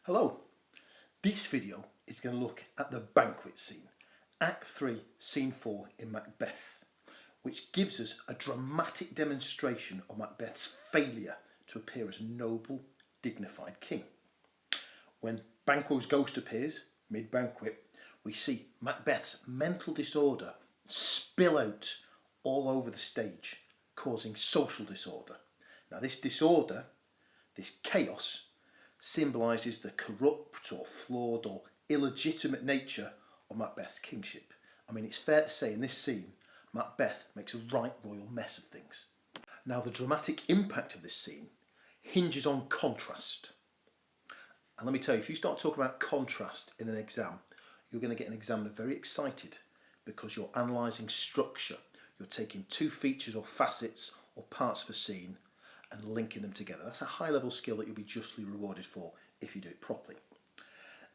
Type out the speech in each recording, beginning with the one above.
Hello, this video is going to look at the banquet scene, Act 3, Scene 4 in Macbeth, which gives us a dramatic demonstration of Macbeth's failure to appear as a noble, dignified king. When Banquo's ghost appears, mid-banquet, we see Macbeth's mental disorder spill out all over the stage, causing social disorder. Now this disorder, this chaos, symbolises the corrupt or flawed or illegitimate nature of Macbeth's kingship. I mean, it's fair to say in this scene, Macbeth makes a right royal mess of things. Now, the dramatic impact of this scene hinges on contrast. And let me tell you, if you start talking about contrast in an exam, you're going to get an examiner very excited because you're analysing structure. You're taking two features or facets or parts of a scene and linking them together. That's a high-level skill that you'll be justly rewarded for if you do it properly.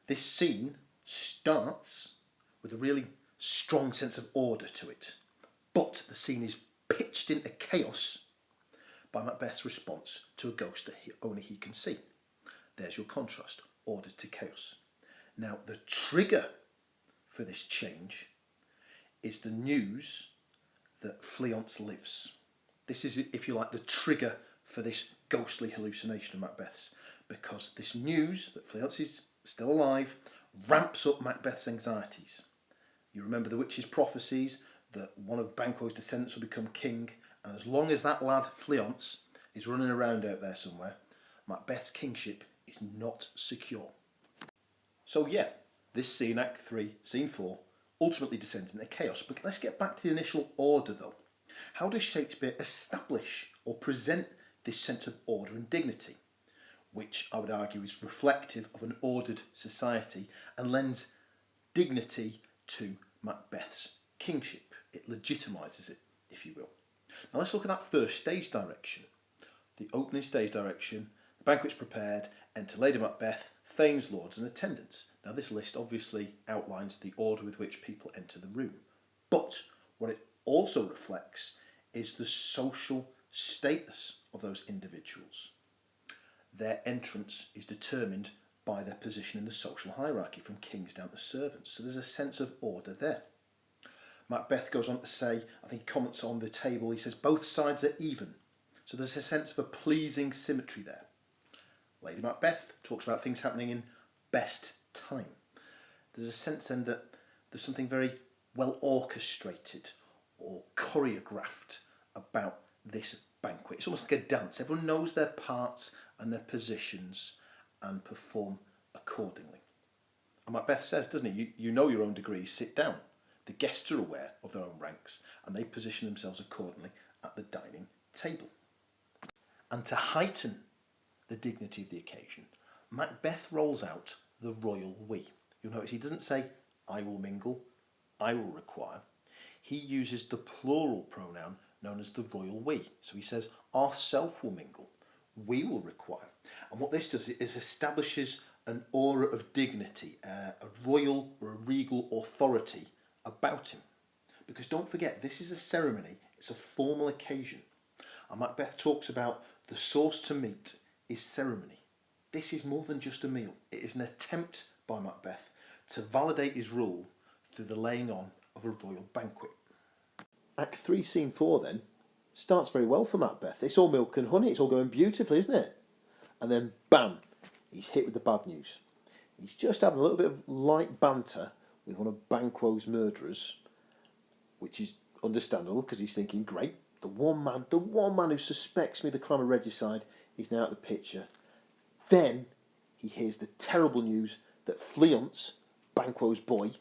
This scene starts with a really strong sense of order to it, but the scene is pitched into chaos by Macbeth's response to a ghost that only he can see. There's your contrast, order to chaos. Now, the trigger for this change is the news that Fleance lives. This is, if you like, the trigger for this ghostly hallucination of Macbeth's, because this news that Fleance is still alive ramps up Macbeth's anxieties. You remember the witch's prophecies that one of Banquo's descendants will become king, and as long as that lad Fleance is running around out there somewhere, Macbeth's kingship is not secure. So yeah, this scene, Act 3, Scene 4, ultimately descends into chaos. But let's get back to the initial order though. How does Shakespeare establish or present this sense of order and dignity, which I would argue is reflective of an ordered society and lends dignity to Macbeth's kingship? It legitimises it, if you will. Now let's look at that first stage direction. The opening stage direction, the banquet's prepared, enter Lady Macbeth, thanes, lords and attendants. Now this list obviously outlines the order with which people enter the room, but what it also reflects is the social status of those individuals. Their entrance is determined by their position in the social hierarchy, from kings down to servants. So there's a sense of order there. Macbeth goes on to say, I think he comments on the table, he says both sides are even. So there's a sense of a pleasing symmetry there. Lady Macbeth talks about things happening in best time. There's a sense then that there's something very well orchestrated or choreographed about this banquet. It's almost like a dance. Everyone knows their parts and their positions and perform accordingly. And Macbeth says, doesn't he, you know your own degrees, sit down. The guests are aware of their own ranks and they position themselves accordingly at the dining table. And to heighten the dignity of the occasion, Macbeth rolls out the royal we. You'll notice he doesn't say, I will mingle, I will require. He uses the plural pronoun known as the royal we. So he says, ourself will mingle, we will require. And what this does is establishes an aura of dignity, a royal or a regal authority about him. Because don't forget, this is a ceremony, it's a formal occasion. And Macbeth talks about the source to meat is ceremony. This is more than just a meal. It is an attempt by Macbeth to validate his rule through the laying on of a royal banquet. Act 3, Scene 4 then starts very well for Macbeth. It's all milk and honey, it's all going beautifully, isn't it? And then bam, he's hit with the bad news. He's just having a little bit of light banter with one of Banquo's murderers, which is understandable because he's thinking, great, the one man who suspects me of the crime of regicide is now at the picture. Then he hears the terrible news that Fleance, Banquo's boy,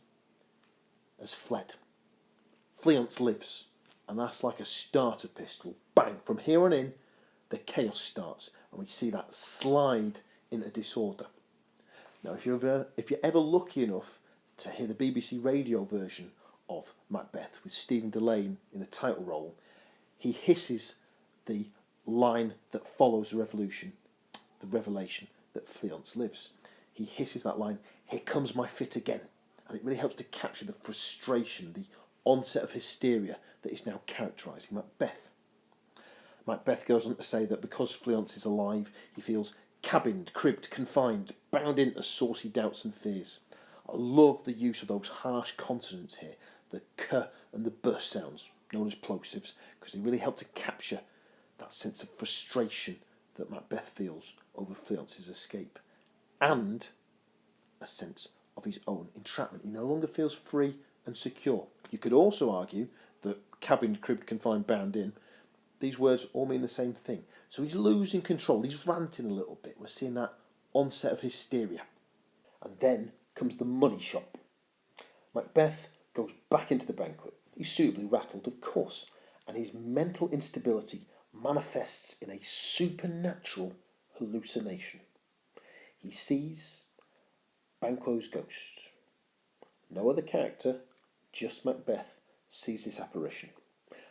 has fled. Fleance lives, and that's like a starter pistol. Bang! From here on in, the chaos starts, and we see that slide into disorder. Now, if you're ever lucky enough to hear the BBC radio version of Macbeth with Stephen Delane in the title role, he hisses the line that follows the revelation that Fleance lives. He hisses that line, here comes my fit again. And it really helps to capture the frustration, the onset of hysteria that is now characterising Macbeth. Macbeth goes on to say that because Fleance is alive, he feels cabined, cribbed, confined, bound into saucy doubts and fears. I love the use of those harsh consonants here, the k and the b sounds, known as plosives, because they really help to capture that sense of frustration that Macbeth feels over Fleance's escape, and a sense of his own entrapment. He no longer feels free and secure. You could also argue that cabined, cribbed, confined, bound in, these words all mean the same thing. So he's losing control, he's ranting a little bit. We're seeing that onset of hysteria. And then comes the money shot. Macbeth goes back into the banquet. He's suitably rattled, of course, and his mental instability manifests in a supernatural hallucination. He sees Banquo's ghost. No other character, just Macbeth, sees this apparition.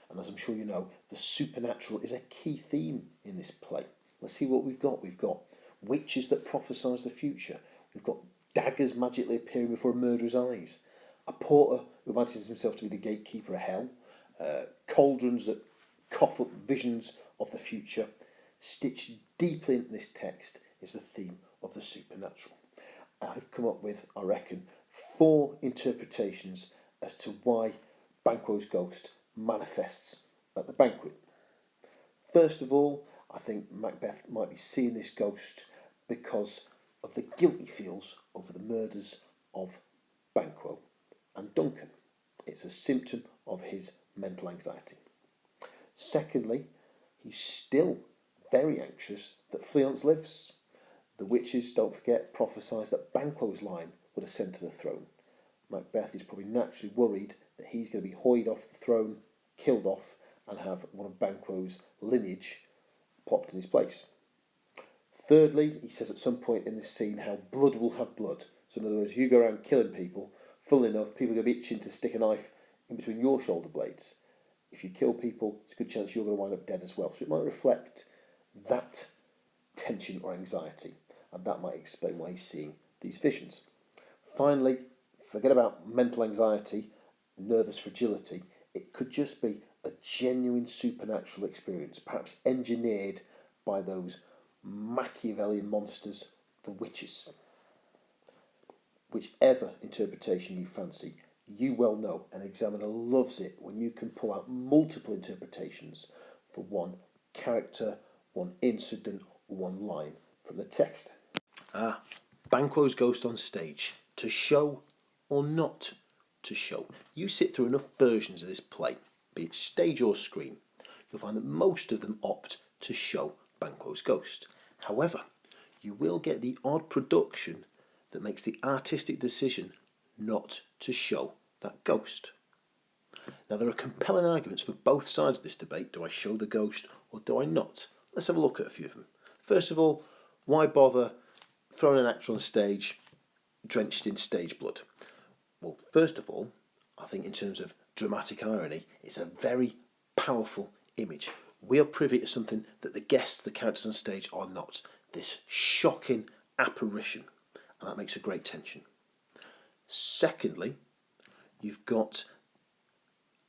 And as I'm sure you know, the supernatural is a key theme in this play. Let's see what we've got. We've got witches that prophesy the future. We've got daggers magically appearing before a murderer's eyes. A porter who imagines himself to be the gatekeeper of hell. Cauldrons that cough up visions of the future. Stitched deeply into this text is the theme of the supernatural. I've come up with, I reckon, 4 interpretations as to why Banquo's ghost manifests at the banquet. First of all, I think Macbeth might be seeing this ghost because of the guilt he feels over the murders of Banquo and Duncan. It's a symptom of his mental anxiety. Secondly, he's still very anxious that Fleance lives. The witches, don't forget, prophesied that Banquo's line would ascend to the throne. Macbeth is probably naturally worried that he's going to be hoyed off the throne, killed off, and have one of Banquo's lineage plopped in his place. Thirdly, he says at some point in this scene how blood will have blood. So in other words, if you go around killing people, full enough, people are going to be itching to stick a knife in between your shoulder blades. If you kill people, it's a good chance you're going to wind up dead as well. So it might reflect that tension or anxiety, and that might explain why he's seeing these visions. Finally, forget about mental anxiety, nervous fragility. It could just be a genuine supernatural experience, perhaps engineered by those Machiavellian monsters, the witches. Whichever interpretation you fancy, you well know an examiner loves it when you can pull out multiple interpretations for one character, one incident, or one line from the text. Banquo's ghost on stage, to show or not to show. You sit through enough versions of this play, be it stage or screen, you'll find that most of them opt to show Banquo's ghost. However, you will get the odd production that makes the artistic decision not to show that ghost. Now, there are compelling arguments for both sides of this debate. Do I show the ghost or do I not? Let's have a look at a few of them. First of all, why bother throwing an actor on stage drenched in stage blood? Well, first of all, I think in terms of dramatic irony, it's a very powerful image. We are privy to something that the guests, the characters on stage, are not. This shocking apparition, and that makes a great tension. Secondly, you've got,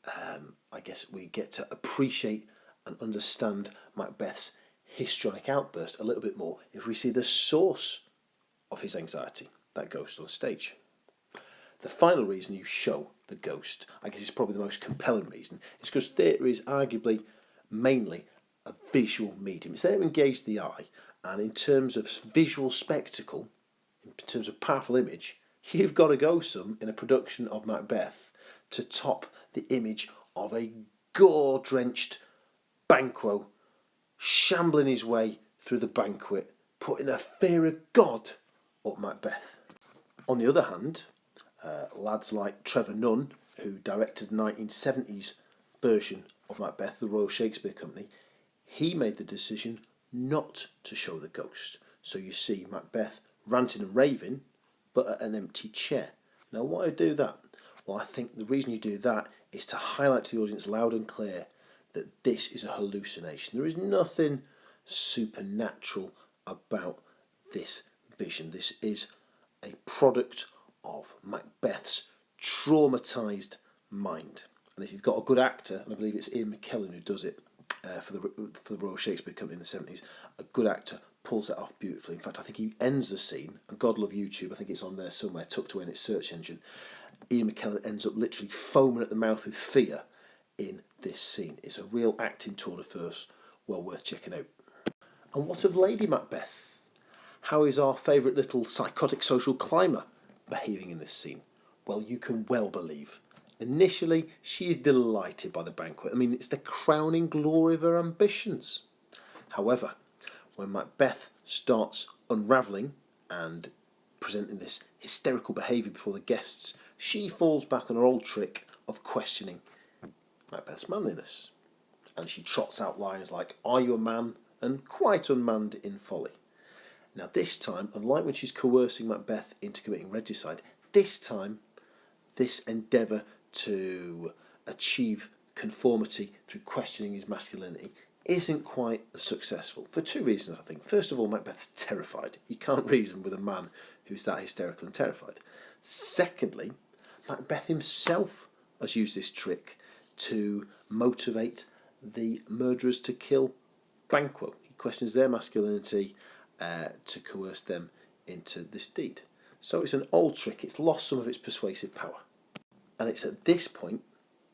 I guess we get to appreciate and understand Macbeth's histrionic outburst a little bit more if we see the source of his anxiety, that ghost on stage. The final reason you show the ghost, I guess is probably the most compelling reason, is because theatre is arguably mainly a visual medium. It's there to engage the eye, and in terms of visual spectacle, in terms of powerful image, you've got to go some in a production of Macbeth to top the image of a gore-drenched Banquo shambling his way through the banquet, putting the fear of God up Macbeth. On the other hand, lads like Trevor Nunn, who directed the 1970s version of Macbeth, the Royal Shakespeare Company, he made the decision not to show the ghost. So you see Macbeth ranting and raving, but at an empty chair. Now, why do that? Well, I think the reason you do that is to highlight to the audience loud and clear that this is a hallucination. There is nothing supernatural about this vision. This is a product of Macbeth's traumatised mind. And if you've got a good actor, and I believe it's Ian McKellen who does it for the Royal Shakespeare Company in the 70s, a good actor pulls it off beautifully. In fact, I think he ends the scene, and God love YouTube, I think it's on there somewhere, tucked away in its search engine. Ian McKellen ends up literally foaming at the mouth with fear in this scene. It's a real acting tour de force, well worth checking out. And what of Lady Macbeth? How is our favourite little psychotic social climber behaving in this scene? Well, you can well believe. Initially, she is delighted by the banquet. I mean, it's the crowning glory of her ambitions. However, when Macbeth starts unraveling and presenting this hysterical behaviour before the guests, she falls back on her old trick of questioning Macbeth's manliness. And she trots out lines like, "Are you a man?" and "quite unmanned in folly." Now this time, unlike when she's coercing Macbeth into committing regicide, this time this endeavour to achieve conformity through questioning his masculinity isn't quite as successful, for two reasons, I think. First of all, Macbeth's terrified. You can't reason with a man who's that hysterical and terrified. Secondly, Macbeth himself has used this trick to motivate the murderers to kill Banquo. He questions their masculinity to coerce them into this deed. So it's an old trick. It's lost some of its persuasive power. And it's at this point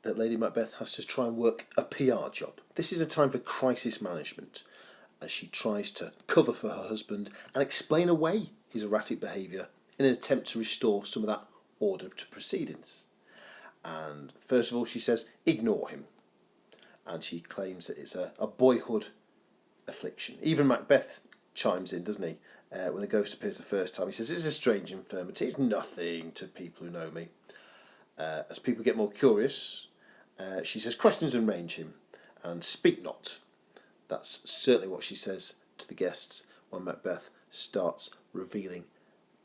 that Lady Macbeth has to try and work a PR job. This is a time for crisis management, as she tries to cover for her husband and explain away his erratic behaviour in an attempt to restore some of that order to proceedings. And first of all, she says, ignore him. And she claims that it's a boyhood affliction. Even Macbeth chimes in, doesn't he? When the ghost appears the first time, he says, it's a strange infirmity. It's nothing to people who know me. As people get more curious, she says, questions and range him, and speak not. That's certainly what she says to the guests when Macbeth starts revealing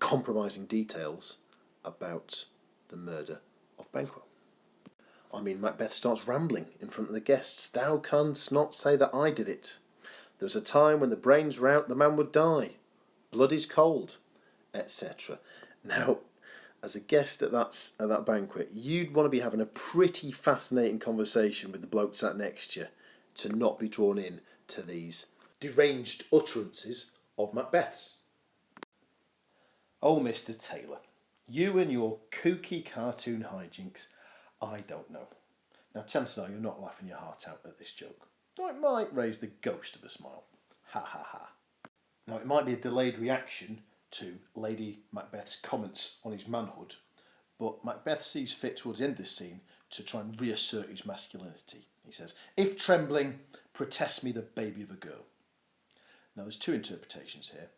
compromising details about the murder of Banquo. I mean, Macbeth starts rambling in front of the guests. Thou canst not say that I did it. There was a time when the brains were out, the man would die. Blood is cold, etc. Now, as a guest at that banquet, you'd want to be having a pretty fascinating conversation with the bloke sat next to you to not be drawn in to these deranged utterances of Macbeth's. Oh, Mr. Taylor, you and your kooky cartoon hijinks, I don't know. Now, chances are you're not laughing your heart out at this joke, though it might raise the ghost of a smile. Ha ha ha. Now, it might be a delayed reaction to Lady Macbeth's comments on his manhood, but Macbeth sees fit towards the end of this scene to try and reassert his masculinity. He says, if trembling, protest me the baby of a girl. Now, there's two interpretations here.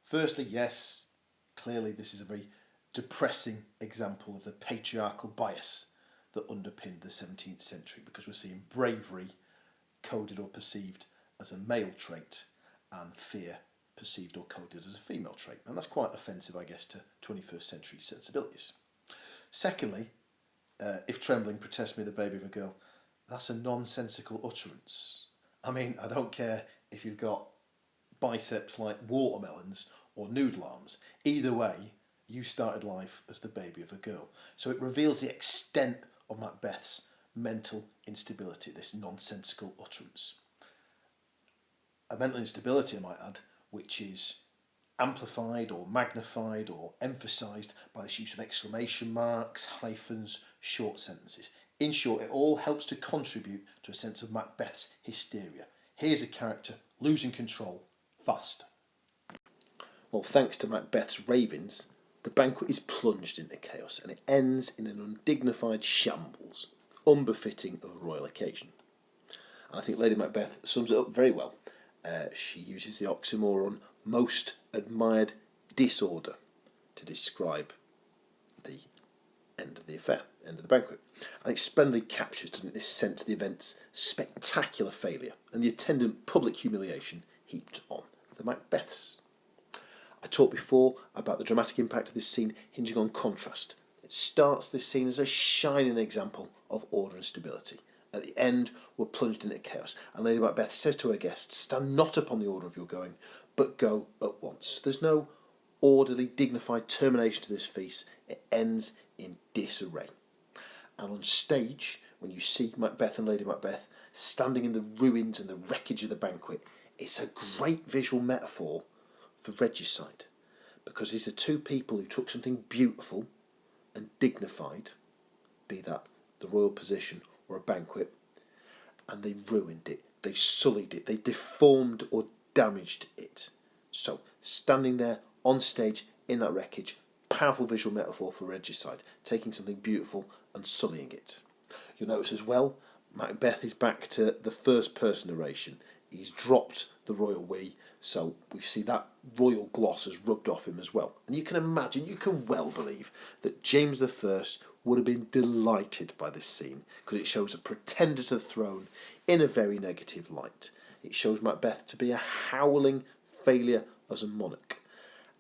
Firstly, yes, clearly this is a very depressing example of the patriarchal bias that underpinned the 17th century, because we're seeing bravery coded or perceived as a male trait and fear perceived or coded as a female trait. And that's quite offensive, I guess, to 21st century sensibilities. Secondly, if trembling, protest me the baby of a girl, that's a nonsensical utterance. I mean, I don't care if you've got biceps like watermelons or noodle arms. Either way, you started life as the baby of a girl. So it reveals the extent of Macbeth's mental instability, this nonsensical utterance. A mental instability, I might add, which is amplified or magnified or emphasised by the use of exclamation marks, hyphens, short sentences. In short, it all helps to contribute to a sense of Macbeth's hysteria. Here's a character losing control fast. Well, thanks to Macbeth's ravings, the banquet is plunged into chaos and it ends in an undignified shambles, unbefitting of a royal occasion. And I think Lady Macbeth sums it up very well. She uses the oxymoron most admired disorder to describe the end of the affair, end of the banquet. And it splendidly captures, doesn't it, this sense of the event's spectacular failure and the attendant public humiliation heaped on the Macbeths. I talked before about the dramatic impact of this scene hinging on contrast. It starts this scene as a shining example of order and stability. At the end, we're plunged into chaos, and Lady Macbeth says to her guests, stand not upon the order of your going, but go at once. There's no orderly, dignified termination to this feast. It ends in disarray. And on stage, when you see Macbeth and Lady Macbeth standing in the ruins and the wreckage of the banquet, it's a great visual metaphor for regicide, because these are two people who took something beautiful and dignified, be that the royal position or a banquet, and they ruined it, they sullied it, they deformed or damaged it. So, standing there on stage in that wreckage, powerful visual metaphor for regicide, taking something beautiful and sullying it. You'll notice as well, Macbeth is back to the first person narration. He's dropped the royal we, so we see that royal gloss has rubbed off him as well. And you can imagine, you can well believe that James I would have been delighted by this scene, because it shows a pretender to the throne in a very negative light. It shows Macbeth to be a howling failure as a monarch.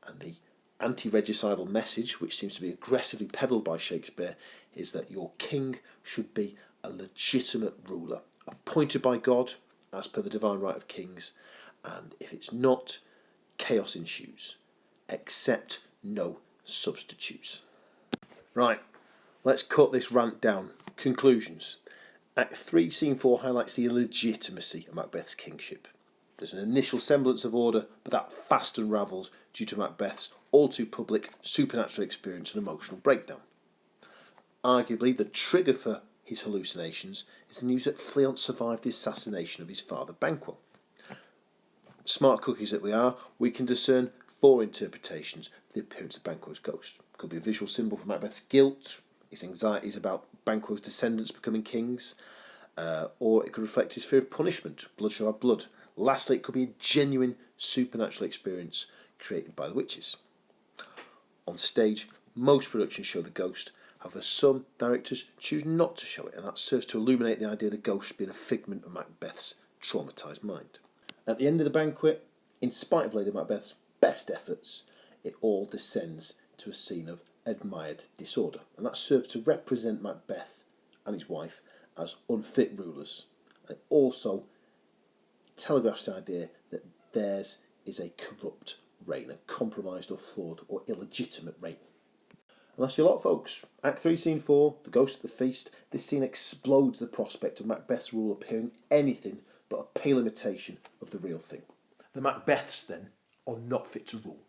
And the anti-regicidal message, which seems to be aggressively peddled by Shakespeare, is that your king should be a legitimate ruler, appointed by God, as per the divine right of kings, and if it's not, chaos ensues, except no substitutes. Right, let's cut this rant down. Conclusions. Act 3, Scene 4 highlights the illegitimacy of Macbeth's kingship. There's an initial semblance of order, but that fast unravels due to Macbeth's all too public supernatural experience and emotional breakdown. Arguably, the trigger for his hallucinations is the news that Fleance survived the assassination of his father Banquo. Smart cookies that we are, we can discern 4 interpretations of the appearance of Banquo's ghost. It could be a visual symbol for Macbeth's guilt, his anxieties about Banquo's descendants becoming kings, or it could reflect his fear of punishment, blood shall have blood. Lastly, it could be a genuine supernatural experience created by the witches. On stage, most productions show the ghost. However, some directors choose not to show it, and that serves to illuminate the idea of the ghost being a figment of Macbeth's traumatised mind. At the end of the banquet, in spite of Lady Macbeth's best efforts, it all descends to a scene of admired disorder, and that serves to represent Macbeth and his wife as unfit rulers. It also telegraphs the idea that theirs is a corrupt reign, a compromised or flawed or illegitimate reign. And that's your lot, folks. Act 3, Scene 4, The Ghost at the Feast. This scene explodes the prospect of Macbeth's rule appearing anything but a pale imitation of the real thing. The Macbeths, then, are not fit to rule.